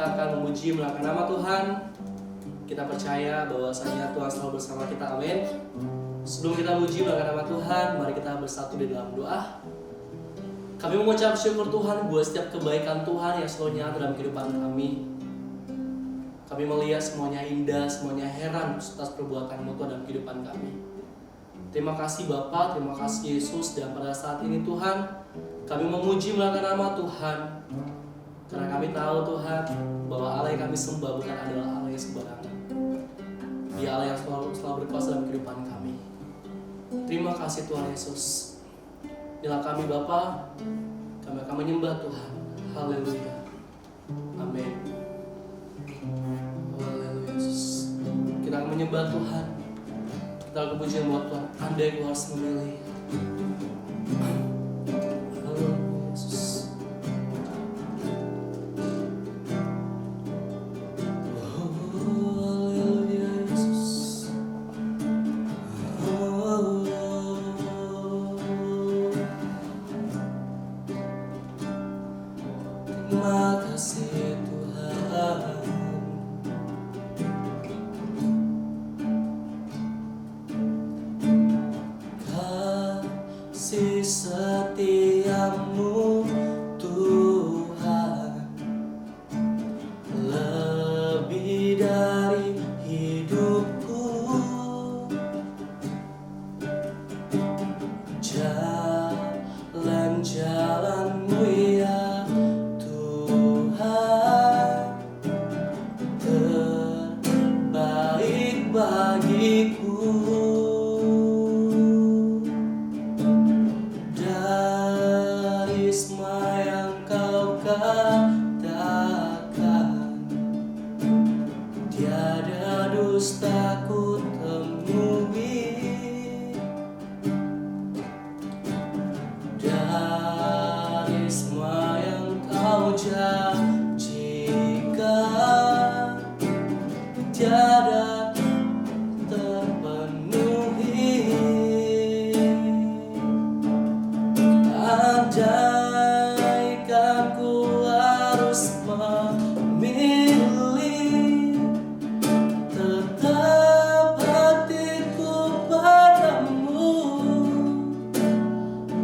kita akan memuji melangkah nama Tuhan. Kita percaya bahwasanya Tuhan selalu bersama kita, amin. Sebelum kita memuji melangkah nama Tuhan, mari kita bersatu di dalam doa. Kami mengucap syukur Tuhan buat setiap kebaikan Tuhan yang selalu nyata dalam kehidupan kami. Kami melihat semuanya indah, semuanya heran atas perbuatan-Mu Tuhan dalam kehidupan kami. Terima kasih Bapa, terima kasih Yesus. Dan pada saat ini Tuhan, kami memuji melangkah nama Tuhan. Karena kami tahu Tuhan, bahwa Allah yang kami sembah bukan adalah Allah yang sembarangan. Dia Allah yang selalu berkuasa dalam kehidupan kami. Terima kasih Tuhan Yesus. Inilah kami Bapa, kami akan menyembah Tuhan. Haleluya. Amin. Haleluya Yesus. Kita akan menyembah Tuhan. Kita akan pujian buat Tuhan. Andai Ku harus memilih. Haleluya Yesus. Terima kasih Tuhan. Kasih setiamu Tuhan lebih dari hidupku. Jalan-jalan-Mu ya terbaik bagiku. Dari semua yang Kau katakan, tiada dusta ku temui. Dari semua yang Kau janjikan, tiada terpenuhi. Andaikan ku harus memilih, tetap hatiku padamu.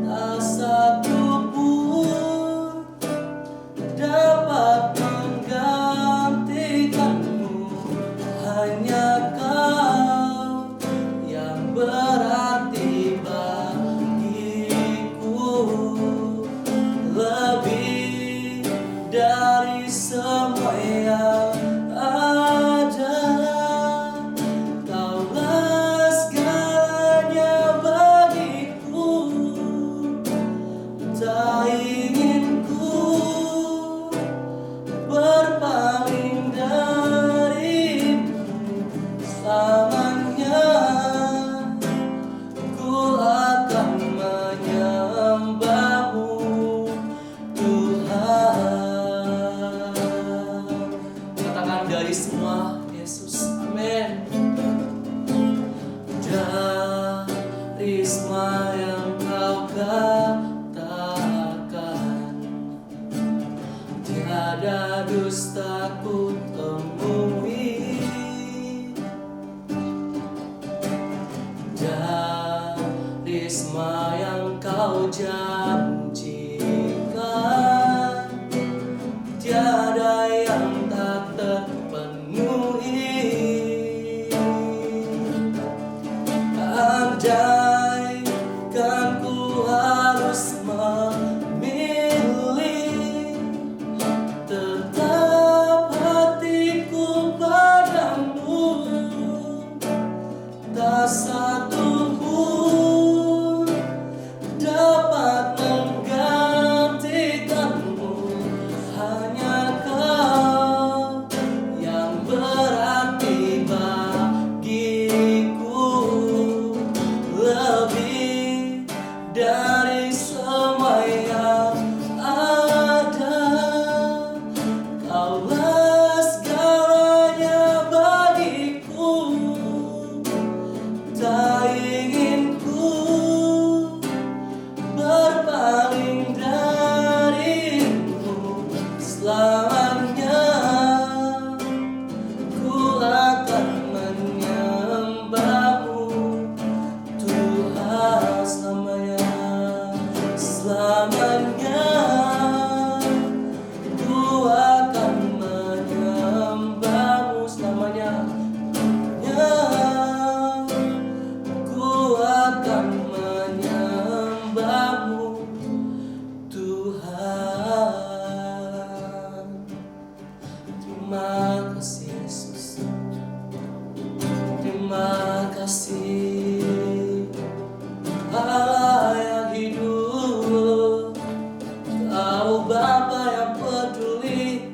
Tak satu pun dapat menggantikanmu. Hanya Kau yang berarti bagiku, lebih dari semua yang ada. Kaulah segalanya bagiku. Tak ingin ku berpaling darimu selamanya. Ku akan menyembah-Mu Tuhan. Katakan dari semua Yesus, amin. Dari semua yang Kau katakan, tiada dusta ku temui. Dari semua yang Kau janjikan, tiada yang tak terpenuhi. Andaikan ku harus memilih, tetap kasih, Allah yang hidup, Kau Bapa yang peduli,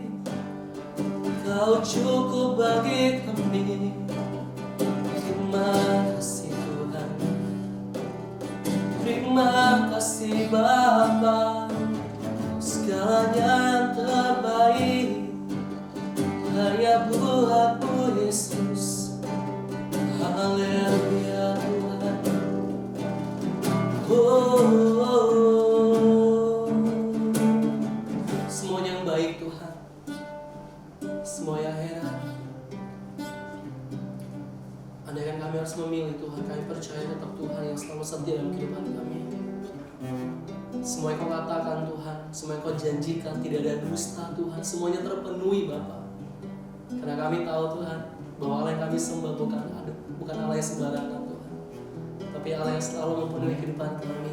Kau cukup bagi kami. Terima kasih Tuhan, terima kasih Bapa, segalanya yang terbaik hanya buatmu Yesus. Haleluya Tuhan. Semuanya yang baik Tuhan, semua yang heran. Andaikan kami harus memilih Tuhan, kami percaya tetap Tuhan yang selalu setia dalam kehidupan kami. Semua yang Kau katakan Tuhan, semua yang Kau janjikan, tidak ada dusta Tuhan, semuanya terpenuhi Bapa. Karena kami tahu Tuhan, bahwa Allah yang kami sembah bukan Allah yang sembarangan Tuhan, tapi Allah yang selalu mempenuhi kehidupan kami.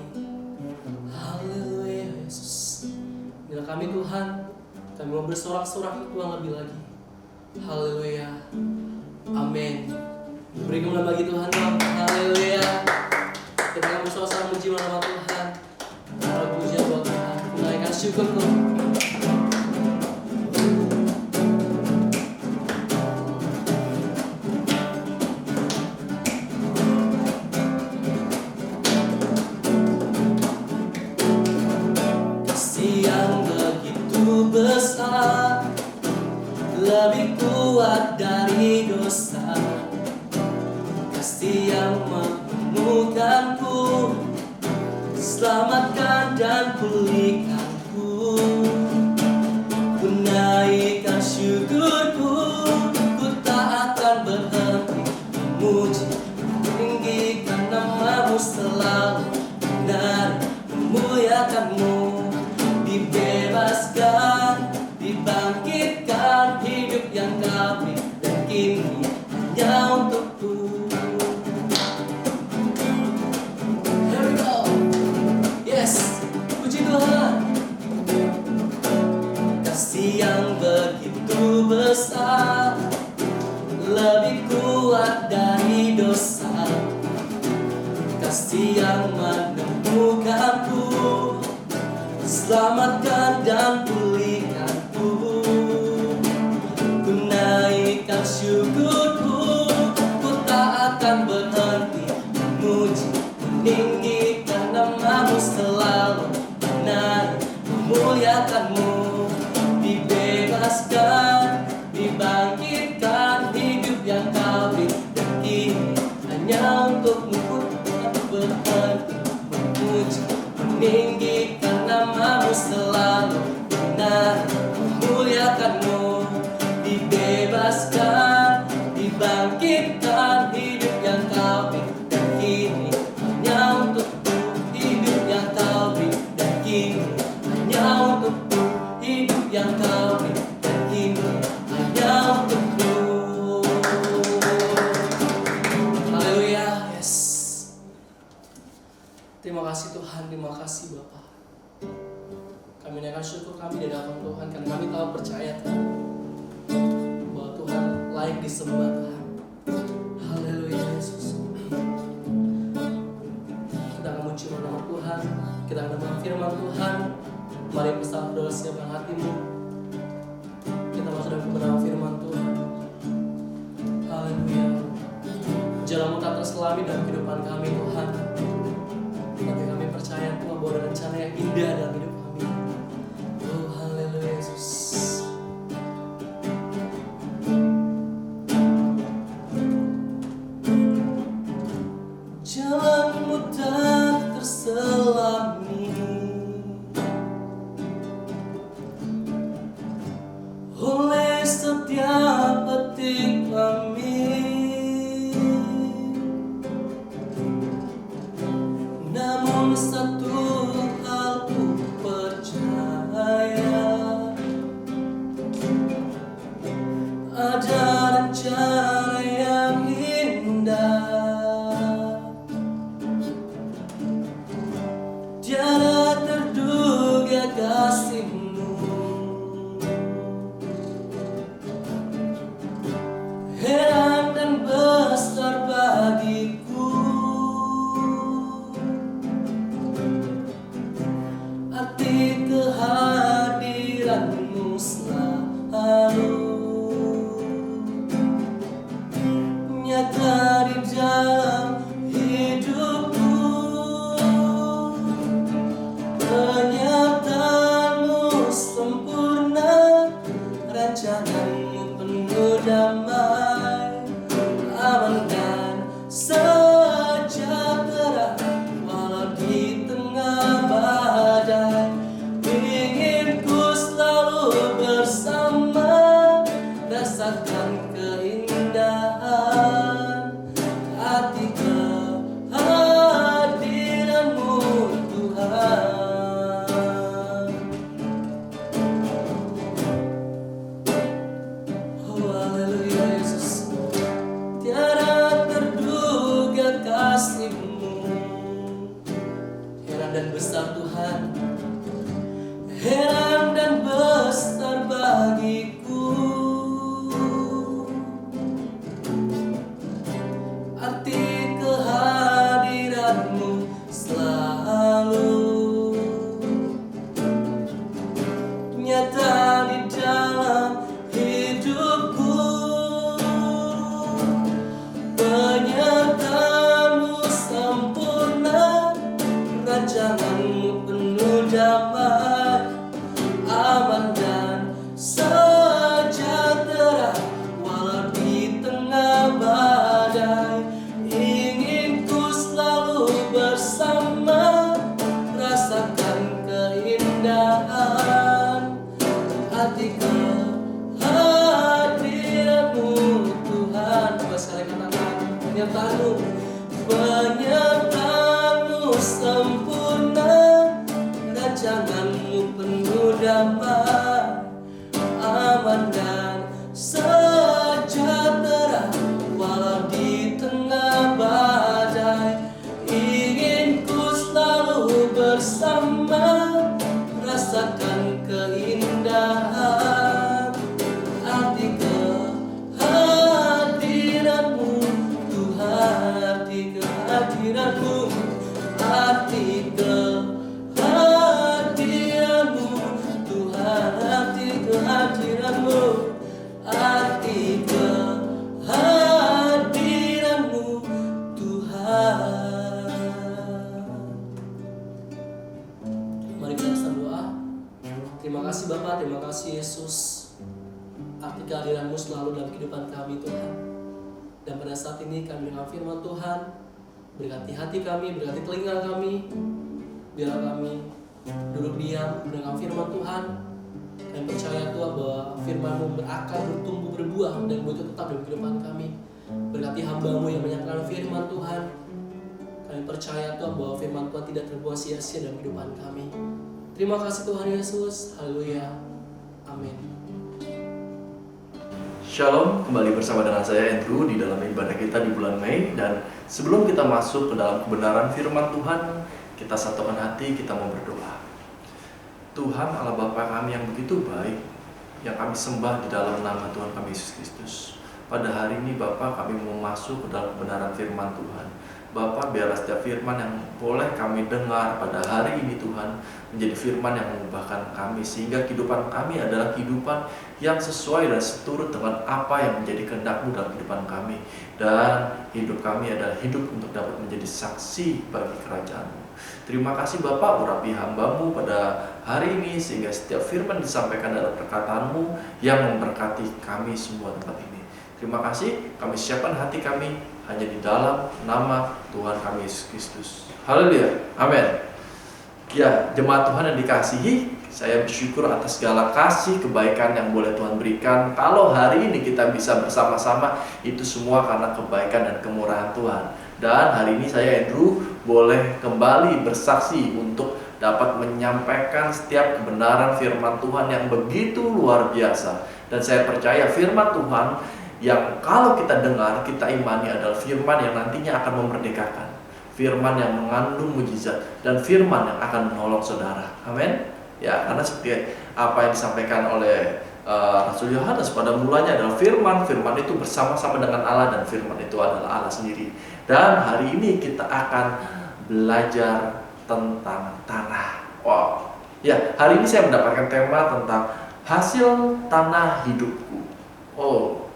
Haleluya Yesus. Bila kami Tuhan, kami mau bersorak-sorak Tuhan lebih lagi. Haleluya. Amin. Beri kemuliaan bagi Tuhan dong. Haleluya. Kita akan bersorak-sorak muji nama Tuhan. Kalau pujian buat Tuhan, menaikkan syukurku. Besar, lebih kuat dari dosa, kasih yang menemukanku, selamatkan dan pulihkanku. Ku naikkan syukurku, ku tak akan berhenti memuji, meninggikan namamu selalu, benar memuliakanmu. Dibebaskan, dibangkitkan, hidup yang Kau beri dan kini hanya untukku. Here we go. Yes, puji Tuhan. Kasih yang begitu besar, lebih kuat dari dosa, kasih yang menemukanku, selamatkan dan pulihkanku. Ku naikkan syukurku, ku tak akan berhenti memuji, meninggikan namamu selalu, benar memuliakanmu. Dibebaskan, dibangkitkan, hidup yang Kau beri dan kini hanya untukmu. Ku berhenti memuji, meninggikan namamu selalu, benar memuliakanmu. Dibebaskan, dibangkitkan, hidup yang Kau beri dan kini hanya untukku. Hidup yang Kau beri dan kini hanya untukku. Hidup yang Kau beri dan kini hanya untukku. Haleluya. Yes. Terima kasih Tuhan, terima kasih Bapa. Kami naikkan syukur kami di hadapan Tuhan, karena kami tahu percaya Tuhan, bahwa Tuhan layak disembah Tuhan. Haleluya Yesus. Kita akan memuji nama Tuhan, kita akan mendengar firman Tuhan. Mari bersama doa siapkan hatimu. Kita masuk dalam kebenaran firman Tuhan. Haleluya. Jalanmu tak terselami dalam kehidupan kami Tuhan, tapi kami percaya Tuhan bahwa ada rencana yang indah dalam hidup kami. Oh haleluya Yesus. Jalanmu tak terselami oleh setiap detik kami. Namun satu hal ku dalam hidupku. Penyertaanmu sempurna, rancanganmu penuh damai, aman dan sejahtera walau di tengah badai. Ingin ku selalu bersama, rasakan keindahan hati kehadiranmu Tuhan. Oh haleluya Yesus, tiada terduga kasih-Mu, heran dan besar Tuhan, heran dan besar bagiku. Arti kehadiran-Mu selalu nyata di dalam hidupku. Penyertaan-Mu sempurna, rancangan-Mu penuh damai, aman dan sejahtera walau di tengah badai. Ingin ku selalu bersama, rasakan keindahan hati kehadiran-Mu Tuhan. Coba sekali katakan, penyertaan-Mu, penyertaan-Mu sempurna, rancangan-Mu penuh damai, aman dan sejahtera walau di tengah badai. Ingin ku selalu bersama, rasakan keindahan arti kehadiran-Mu Tuhan, arti kehadiran-Mu, arti kehadiran-Mu Tuhan, arti kehadiran-Mu, arti kehadiran-Mu Tuhan. Mari kita bersama doa. Terima kasih Bapa, terima kasih Yesus. Arti kehadiran-Mu selalu dalam kehidupan kami Tuhan. Dan pada saat ini kami dengar firman Tuhan, berkati hati kami, berkati telinga kami. Biarlah kami duduk diam mendengar firman Tuhan. Kami percaya Tuhan bahwa firman-Mu berakar, bertumbuh, berbuah, dan begitu tetap dalam kehidupan kami. Berkati hamba-Mu yang menyampaikan firman Tuhan. Kami percaya Tuhan bahwa firman Tuhan tidak terbuang sia-sia dalam kehidupan kami. Terima kasih Tuhan Yesus. Haleluya. Amin. Shalom, kembali bersama dengan saya Andrew di dalam ibadah kita di bulan Mei. Dan sebelum kita masuk ke dalam kebenaran firman Tuhan, kita satukan hati, kita mau berdoa. Tuhan Allah Bapa kami yang begitu baik, yang kami sembah di dalam nama Tuhan kami Yesus Kristus. Pada hari ini Bapa, kami mau masuk ke dalam kebenaran firman Tuhan. Bapa, biarlah setiap firman yang boleh kami dengar pada hari ini Tuhan menjadi firman yang mengubahkan kami, sehingga kehidupan kami adalah kehidupan yang sesuai dan seturut dengan apa yang menjadi kehendak-Mu dalam kehidupan kami. Dan hidup kami adalah hidup untuk dapat menjadi saksi bagi kerajaan-Mu. Terima kasih Bapak, urapi hamba-Mu pada hari ini, sehingga setiap firman disampaikan dalam perkataan-Mu yang memberkati kami semua tempat ini. Terima kasih, kami siapkan hati kami hanya di dalam nama Tuhan kami Yesus Kristus. Haleluya, amin. Ya, jemaat Tuhan yang dikasihi, saya bersyukur atas segala kasih kebaikan yang boleh Tuhan berikan. Kalau hari ini kita bisa bersama-sama, itu semua karena kebaikan dan kemurahan Tuhan. Dan hari ini saya Andrew boleh kembali bersaksi untuk dapat menyampaikan setiap kebenaran firman Tuhan yang begitu luar biasa. Dan saya percaya firman Tuhan yang kalau kita dengar, kita imani adalah firman yang nantinya akan memerdekakan, firman yang mengandung mujizat, dan firman yang akan menolong saudara. Amin. Ya, karena seperti apa yang disampaikan oleh Rasul Yohanes, pada mulanya adalah firman. Firman itu bersama-sama dengan Allah, dan firman itu adalah Allah sendiri. Dan hari ini kita akan belajar tentang tanah. Wow. Ya, hari ini saya mendapatkan tema tentang hasil tanah hidupku. Oh,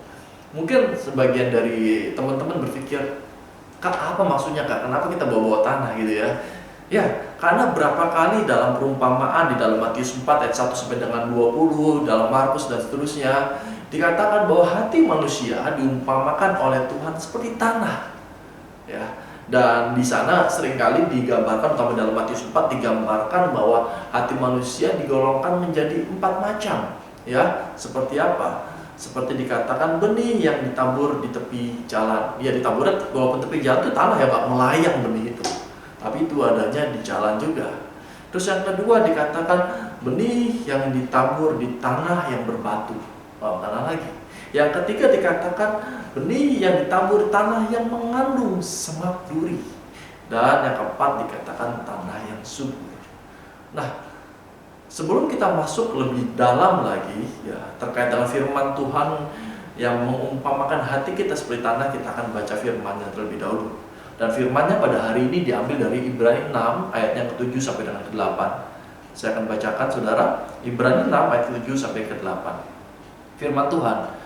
mungkin sebagian dari teman-teman berpikir, Kak, apa maksudnya Kak? Kenapa kita bawa-bawa tanah gitu ya? Ya, karena berapa kali dalam perumpamaan di dalam Matius 4 ayat 1 sampai dengan 20, dalam Markus dan seterusnya, dikatakan bahwa hati manusia diumpamakan oleh Tuhan seperti tanah. Ya, dan di sana seringkali digambarkan, terutama dalam Matius 4 digambarkan bahwa hati manusia digolongkan menjadi 4 macam. Ya, seperti apa? Seperti dikatakan benih yang ditabur di tepi jalan. Ya, ditabur walaupun tepi jalan itu tanah ya, Pak, melayang benih itu. Tapi itu adanya di jalan juga. Terus yang kedua dikatakan benih yang ditabur di tanah yang berbatu. Tanah lagi. Yang ketiga dikatakan benih yang ditabur di tanah yang mengandung semak duri. Dan yang keempat dikatakan tanah yang subur. Nah, sebelum kita masuk lebih dalam lagi ya terkait dengan firman Tuhan yang mengumpamakan hati kita seperti tanah, kita akan baca firman-Nya terlebih dahulu. Dan firman-Nya pada hari ini diambil dari Ibrani 6 ayat yang ke-7 sampai dengan ke-8. Saya akan bacakan saudara, Ibrani 6 ayat ke-7 sampai ke-8. Firman Tuhan,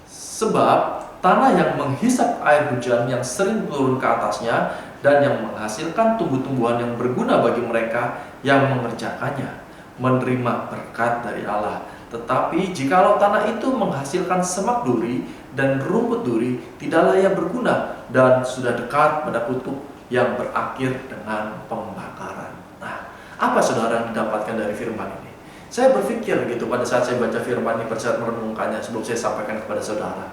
sebab tanah yang menghisap air hujan yang sering turun ke atasnya dan yang menghasilkan tumbuh-tumbuhan yang berguna bagi mereka yang mengerjakannya, menerima berkat dari Allah. Tetapi jikalau tanah itu menghasilkan semak duri dan rumput duri, tidaklah ia berguna dan sudah dekat pada kutub yang berakhir dengan pembakaran. Nah, apa saudara yang didapatkan dari firman ini? Saya berpikir gitu pada saat saya baca firman ini, pada saat merenungkannya sebelum saya sampaikan kepada saudara.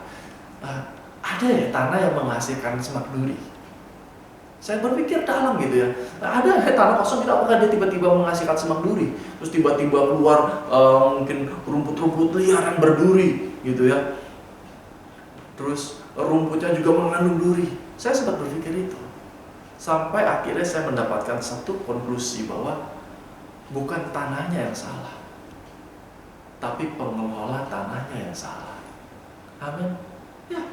Ada ya tanah yang menghasilkan semak duri? Saya berpikir dalam gitu ya. Ada tanah kosong tidak, apakah dia tiba-tiba menghasilkan semak duri? Terus tiba-tiba keluar mungkin rumput-rumput liar yang berduri gitu ya. Terus rumputnya juga mengandung duri. Saya sempat berpikir itu. Sampai akhirnya saya mendapatkan satu konklusi bahwa bukan tanahnya yang salah, tapi pengelola tanahnya yang salah. Amin. Ya.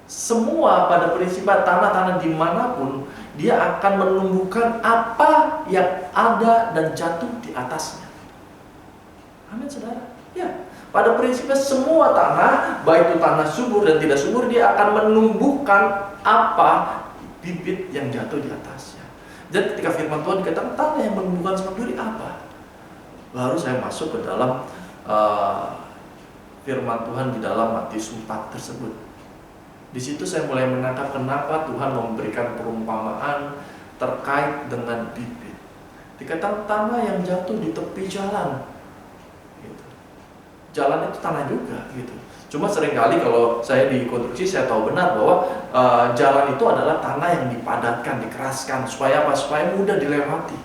Semua pada prinsipnya tanah-tanah dimanapun dia akan menumbuhkan apa yang ada dan jatuh di atasnya. Amin saudara. Ya. Pada prinsipnya semua tanah, baik itu tanah subur dan tidak subur, dia akan menumbuhkan apa bibit yang jatuh di atasnya. Dan ketika firman Tuhan dikatakan tanah yang menumbuhkan semak duri apa? Baru saya masuk ke dalam firman Tuhan di dalam Matius 4 tersebut. Di situ saya mulai menangkap kenapa Tuhan memberikan perumpamaan terkait dengan bibit. Dikatakan tanah yang jatuh di tepi jalan. Gitu. Jalan itu tanah juga, gitu. Cuma seringkali kalau saya di konstruksi saya tahu benar bahwa jalan itu adalah tanah yang dipadatkan, dikeraskan supaya apa? Supaya mudah dilewati.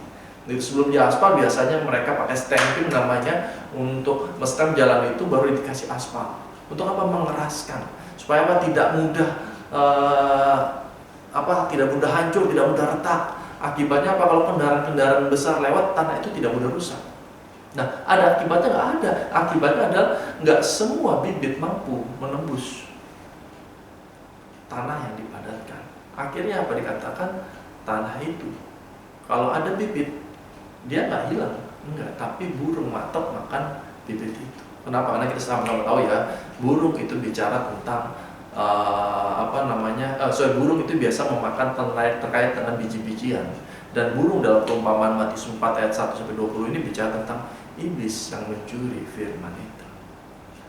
Jadi sebelum diaspal biasanya mereka pakai stamping namanya untuk mestem jalan itu baru dikasih aspal. Untuk apa? Mengeraskan. Supaya apa? Tidak mudah tidak mudah hancur, tidak mudah retak. Akibatnya apa? Kalau kendaraan-kendaraan besar lewat, tanah itu tidak mudah rusak. Nah, ada akibatnya? Nggak ada. Akibatnya adalah nggak semua bibit mampu menembus tanah yang dipadatkan. Akhirnya apa dikatakan? Tanah itu kalau ada bibit, dia nggak hilang, enggak, tapi burung matok makan bibit itu. Kenapa? Karena kita sama-sama tahu ya, burung itu bicara tentang burung itu biasa memakan terkait dengan biji-bijian. Dan burung dalam perumpamaan Matius 4 ayat 1 sampai 20 ini bicara tentang iblis yang mencuri firman itu.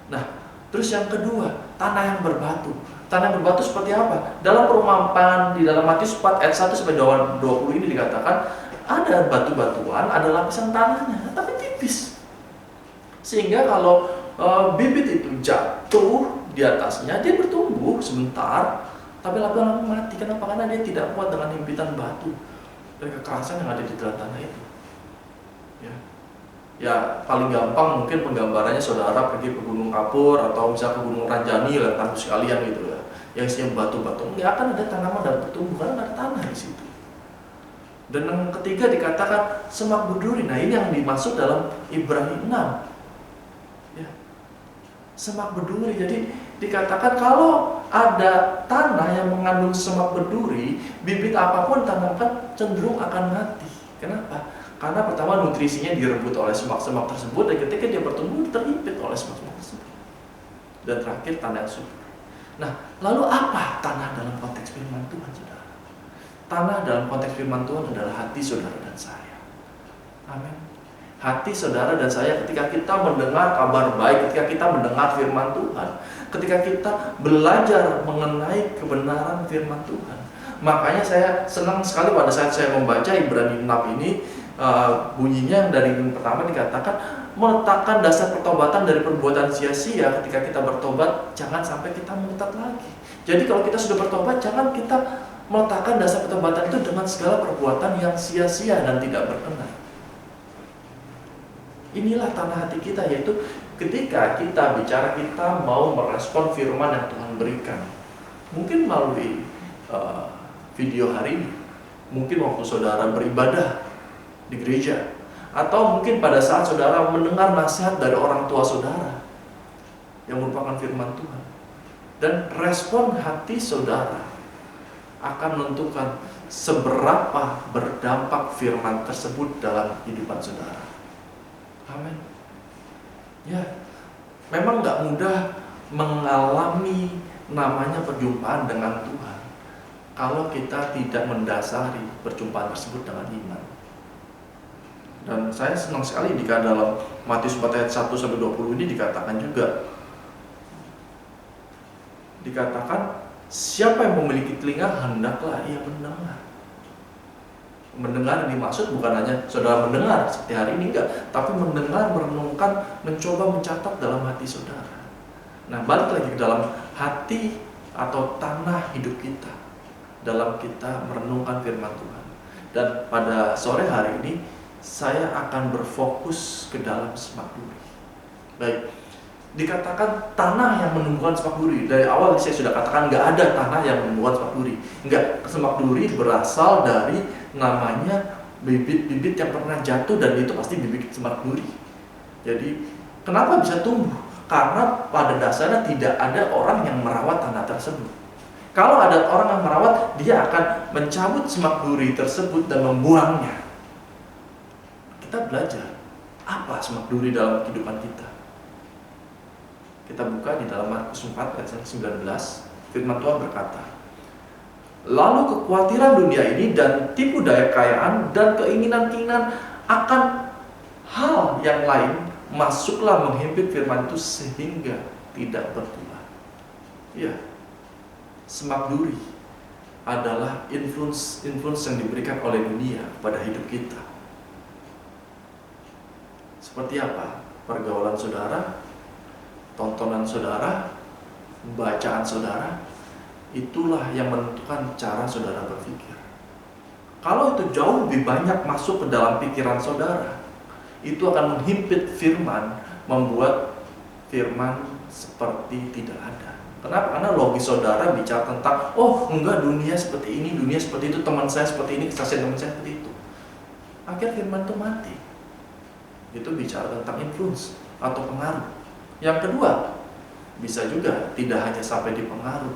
Nah, terus yang kedua, tanah yang berbatu. Tanah yang berbatu seperti apa? Dalam perumpamaan di dalam Matius 4 ayat 1 sampai 20 ini dikatakan ada batu-batuan, ada lapisan tanahnya, tapi tipis. Sehingga kalau bibit itu jatuh di atasnya, dia bertumbuh sebentar, tapi lama-lama mati. Kenapa? Karena dia tidak kuat dengan himpitan batu dan kekerasan yang ada di dalam tanah itu. Ya, paling gampang mungkin penggambarannya saudara pergi ke Gunung Kapur atau misalnya ke Gunung Ranjani, lihat sekalian gitu ya, yang isinya batu-batu. Nggak akan ada tanaman dan bertumbuh karena ada tanah di situ. Dan yang ketiga dikatakan semak berduri. Nah, ini yang dimaksud dalam Ibrani 6. Ya. Semak berduri. Jadi dikatakan kalau ada tanah yang mengandung semak berduri, bibit apapun tanamkan cenderung akan mati. Kenapa? Karena pertama nutrisinya direbut oleh semak-semak tersebut, dan ketika dia bertumbuh terhimpit oleh semak-semak tersebut. Dan terakhir tanah yang subur. Nah, lalu apa tanah dalam konteks konteks firman Tuhan, saudara. Tanah dalam konteks firman Tuhan adalah hati saudara dan saya. Amin. Hati saudara dan saya ketika kita mendengar kabar baik, ketika kita mendengar firman Tuhan, ketika kita belajar mengenai kebenaran firman Tuhan. Makanya saya senang sekali pada saat saya membaca Ibrani 6 ini, bunyinya yang dari yang pertama dikatakan meletakkan dasar pertobatan dari perbuatan sia-sia. Ketika kita bertobat, jangan sampai kita murtad lagi. Jadi kalau kita sudah bertobat, jangan kita meletakkan dasar pertobatan itu dengan segala perbuatan yang sia-sia dan tidak berkenan. Inilah tanah hati kita, yaitu ketika kita bicara, kita mau merespon firman yang Tuhan berikan. Mungkin melalui video hari ini, mungkin waktu saudara beribadah di gereja, atau mungkin pada saat saudara mendengar nasihat dari orang tua saudara yang merupakan firman Tuhan. Dan respon hati saudara akan menentukan seberapa berdampak firman tersebut dalam kehidupan saudara. Amin. Ya, memang gak mudah mengalami namanya perjumpaan dengan Tuhan kalau kita tidak mendasari perjumpaan tersebut dengan iman. Dan saya senang sekali jika dalam Matius 4 ayat 1-20 ini dikatakan siapa yang memiliki telinga hendaklah ia mendengar. Mendengar yang dimaksud bukan hanya saudara mendengar seperti hari ini, enggak, tapi mendengar, merenungkan, mencoba mencatat dalam hati saudara. Nah, balik lagi ke dalam hati atau tanah hidup kita dalam kita merenungkan firman Tuhan. Dan pada sore hari ini saya akan berfokus ke dalam semak duri. Baik, dikatakan tanah yang menumbuhkan semak duri. Dari awal saya sudah katakan nggak ada tanah yang menumbuhkan semak duri. Enggak, semak duri berasal dari namanya bibit-bibit yang pernah jatuh, dan itu pasti bibit semak duri. Jadi kenapa bisa tumbuh? Karena pada dasarnya tidak ada orang yang merawat tanah tersebut. Kalau ada orang yang merawat, dia akan mencabut semak duri tersebut dan membuangnya. Kita belajar apa semak duri dalam kehidupan kita. Kita buka di dalam Markus 4 ayat 19. Firman Tuhan berkata, lalu kekhawatiran dunia ini dan tipu daya kekayaan dan keinginan-keinginan akan hal yang lain masuklah menghimpit firman itu sehingga tidak berbuah. Ya, semak duri adalah influence yang diberikan oleh dunia pada hidup kita. Seperti apa? Pergaulan saudara, tontonan saudara, bacaan saudara, itulah yang menentukan cara saudara berpikir. Kalau itu jauh lebih banyak masuk ke dalam pikiran saudara, itu akan menghimpit firman, membuat firman seperti tidak ada. Kenapa? Karena logis saudara bicara tentang, oh enggak, dunia seperti ini, dunia seperti itu, teman saya seperti ini, kesaksian teman saya seperti itu. Akhirnya firman itu mati. Itu bicara tentang influence atau pengaruh. Yang kedua, bisa juga tidak hanya sampai di pengaruh,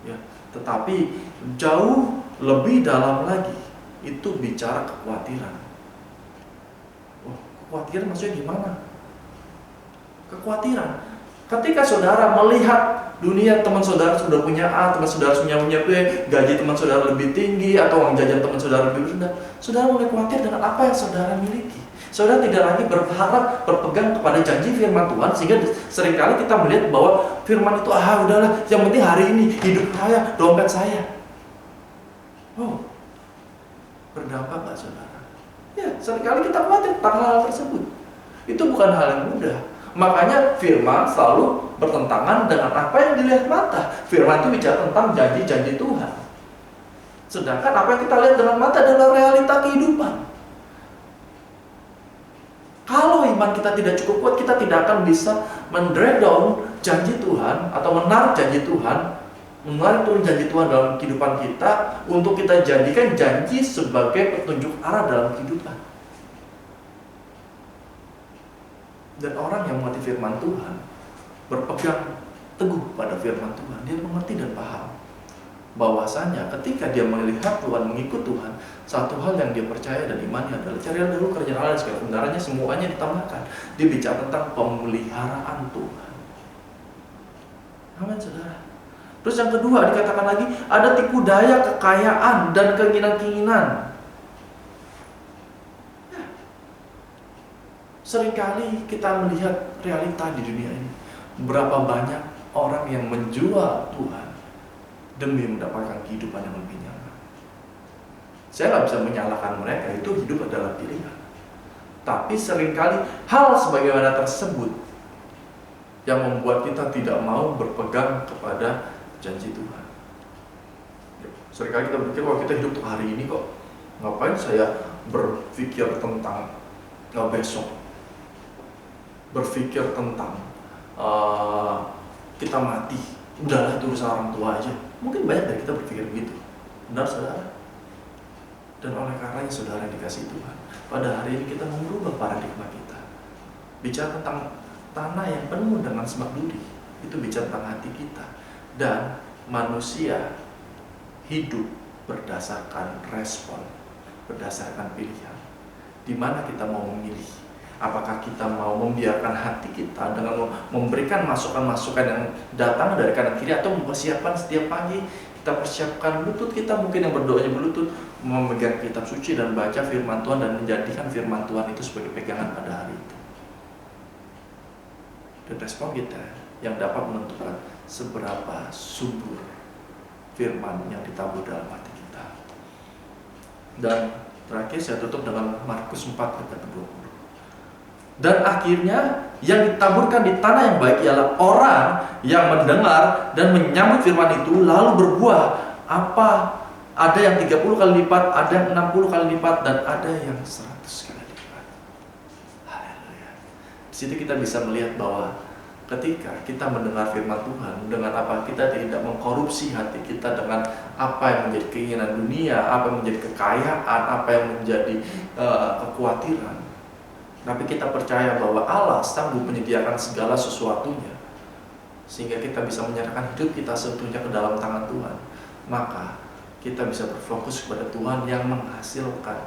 ya, tetapi jauh lebih dalam lagi, itu bicara kekhawatiran. Oh, kekhawatiran maksudnya gimana? Kekhawatiran ketika saudara melihat dunia teman saudara sudah punya A, teman saudara punya B, gaji teman saudara lebih tinggi, atau uang jajan teman saudara lebih rendah, saudara mulai khawatir dengan apa yang saudara miliki. Saudara tidak lagi berharap berpegang kepada janji firman Tuhan, sehingga seringkali kita melihat bahwa firman itu udahlah, yang penting hari ini hidup saya, dompet saya. Oh, berdampak nggak saudara? Ya, seringkali kita khawatir tentang hal tersebut. Itu bukan hal yang mudah. Makanya firman selalu bertentangan dengan apa yang dilihat mata. Firman itu bicara tentang janji-janji Tuhan. Sedangkan apa yang kita lihat dengan mata adalah realita kehidupan. Kalau iman kita tidak cukup kuat, kita tidak akan bisa men-drag down janji Tuhan atau menarik janji Tuhan, menarik turun janji Tuhan dalam kehidupan kita untuk kita jadikan janji sebagai petunjuk arah dalam kehidupan. Dan orang yang mengerti firman Tuhan berpegang teguh pada firman Tuhan, dia mengerti dan paham bahwasanya ketika dia melihat Tuhan, mengikut Tuhan, satu hal yang dia percaya dan imani adalah carilah dulu kerajaan Allah dan segala kebenarannya, semuanya ditambahkan. Dia bicara tentang pemeliharaan Tuhan. Amin saudara. Terus yang kedua dikatakan lagi, ada tipu daya kekayaan dan keinginan-keinginan. Seringkali kita melihat realita di dunia ini. Berapa banyak orang yang menjual Tuhan demi mendapatkan kehidupan yang lebih nyaman. Saya nggak bisa menyalahkan mereka, itu hidup adalah pilihan. Tapi seringkali hal sebagaimana tersebut yang membuat kita tidak mau berpegang kepada janji Tuhan. Seringkali kita berpikir, wah kita hidup untuk hari ini kok, ngapain saya berpikir tentang besok, berpikir tentang kita mati, udahlah itu urusan orang tua aja. Mungkin banyak dari kita berpikir begitu. Benar saudara? Dan oleh karenanya saudara yang dikasihi Tuhan, pada hari ini kita mau merubah paradigma kita. Bicara tentang tanah yang penuh dengan semak duri, itu bicara tentang hati kita. Dan manusia hidup berdasarkan respon, berdasarkan pilihan. Di mana kita mau memilih? Apakah kita mau membiarkan hati kita dengan memberikan masukan-masukan yang datang dari kanan kiri, atau mempersiapkan setiap pagi kita persiapkan lutut kita, mungkin yang berdoanya berlutut, memegang kitab suci dan baca firman Tuhan dan menjadikan firman Tuhan itu sebagai pegangan pada hari itu. Dan respon kita yang dapat menentukan seberapa subur firman yang ditabur dalam hati kita. Dan terakhir saya tutup dengan Markus 4 ayat 20. Dan akhirnya yang ditaburkan di tanah yang baik ialah orang yang mendengar dan menyambut firman itu lalu berbuah. Apa? Ada yang 30 kali lipat, ada yang 60 kali lipat, dan ada yang 100 kali lipat. Haleluya. Di situ kita bisa melihat bahwa ketika kita mendengar firman Tuhan, dengan apa kita tidak mengkorupsi hati kita dengan apa yang menjadi keinginan dunia, apa yang menjadi kekayaan, apa yang menjadi kekhawatiran. Tapi kita percaya bahwa Allah sanggup menyediakan segala sesuatunya, sehingga kita bisa menyerahkan hidup kita seutuhnya ke dalam tangan Tuhan. Maka kita bisa berfokus kepada Tuhan yang menghasilkan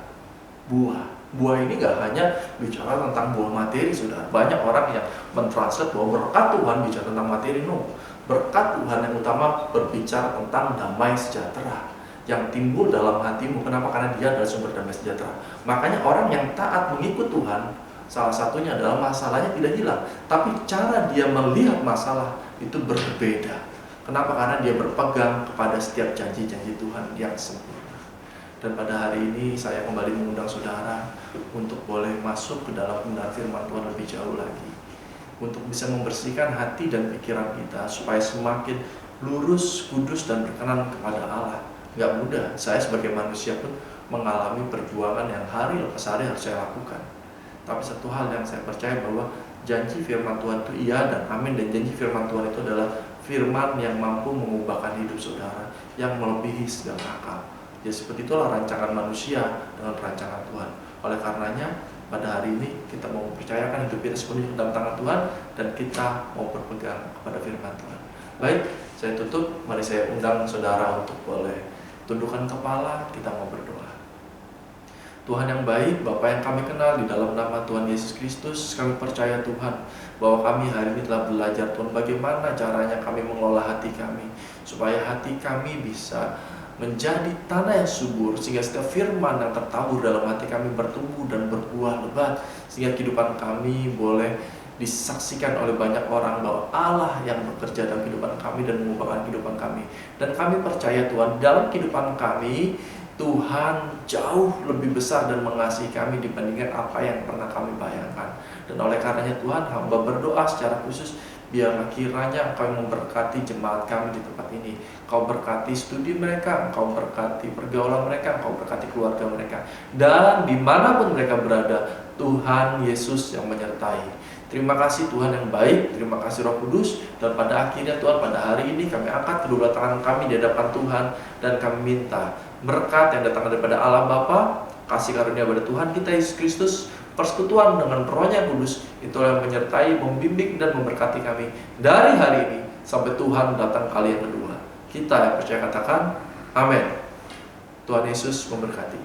buah. Buah ini gak hanya bicara tentang buah materi, saudara. Banyak orang yang mentranslate bahwa berkat Tuhan bicara tentang materi. No, berkat Tuhan yang utama berbicara tentang damai sejahtera yang timbul dalam hatimu. Kenapa? Karena dia adalah sumber damai sejahtera. Makanya orang yang taat mengikut Tuhan, salah satunya adalah masalahnya tidak hilang, tapi cara dia melihat masalah itu berbeda. Kenapa? Karena dia berpegang kepada setiap janji-janji Tuhan yang sempurna. Dan pada hari ini saya kembali mengundang saudara untuk boleh masuk ke dalam kebenaran firman Tuhan lebih jauh lagi, untuk bisa membersihkan hati dan pikiran kita supaya semakin lurus, kudus, dan berkenan kepada Allah. Gak mudah, saya sebagai manusia pun mengalami perjuangan yang hari lepas hari harus saya lakukan. Tapi satu hal yang saya percaya bahwa janji firman Tuhan itu iya dan amin, dan janji firman Tuhan itu adalah firman yang mampu mengubahkan hidup saudara, yang melebihi segala akal. Ya seperti itulah rancangan manusia dengan rancangan Tuhan. Oleh karenanya pada hari ini kita mau percayakan hidup kita sepenuhnya dalam tangan Tuhan, dan kita mau berpegang kepada firman Tuhan. Baik, saya tutup. Mari saya undang saudara untuk boleh tundukkan kepala, kita mau berdoa. Tuhan yang baik, Bapa yang kami kenal, di dalam nama Tuhan Yesus Kristus, kami percaya Tuhan bahwa kami hari ini telah belajar Tuhan bagaimana caranya kami mengelola hati kami, supaya hati kami bisa menjadi tanah yang subur, sehingga setiap firman yang tertabur dalam hati kami bertumbuh dan berbuah lebat, sehingga kehidupan kami boleh disaksikan oleh banyak orang bahwa Allah yang bekerja dalam kehidupan kami dan mengubahkan kehidupan kami. Dan kami percaya Tuhan, dalam kehidupan kami Tuhan jauh lebih besar dan mengasihi kami dibandingkan apa yang pernah kami bayangkan. Dan oleh karenanya Tuhan, hamba berdoa secara khusus, biarlah kiranya Engkau memberkati jemaat kami di tempat ini. Engkau berkati studi mereka, Engkau berkati pergaulan mereka, Engkau berkati keluarga mereka, dan dimanapun mereka berada, Tuhan Yesus yang menyertai. Terima kasih Tuhan yang baik, terima kasih Roh Kudus. Dan pada akhirnya Tuhan, pada hari ini kami angkat kedua tangan kami di hadapan Tuhan, dan kami minta berkat yang datang daripada Allah Bapa, kasih karunia pada Tuhan kita Yesus Kristus, persekutuan dengan Roh-Nya Kudus, itulah yang menyertai, membimbing, dan memberkati kami dari hari ini sampai Tuhan datang kali yang kedua. Kita yang percaya katakan amin. Tuhan Yesus memberkati.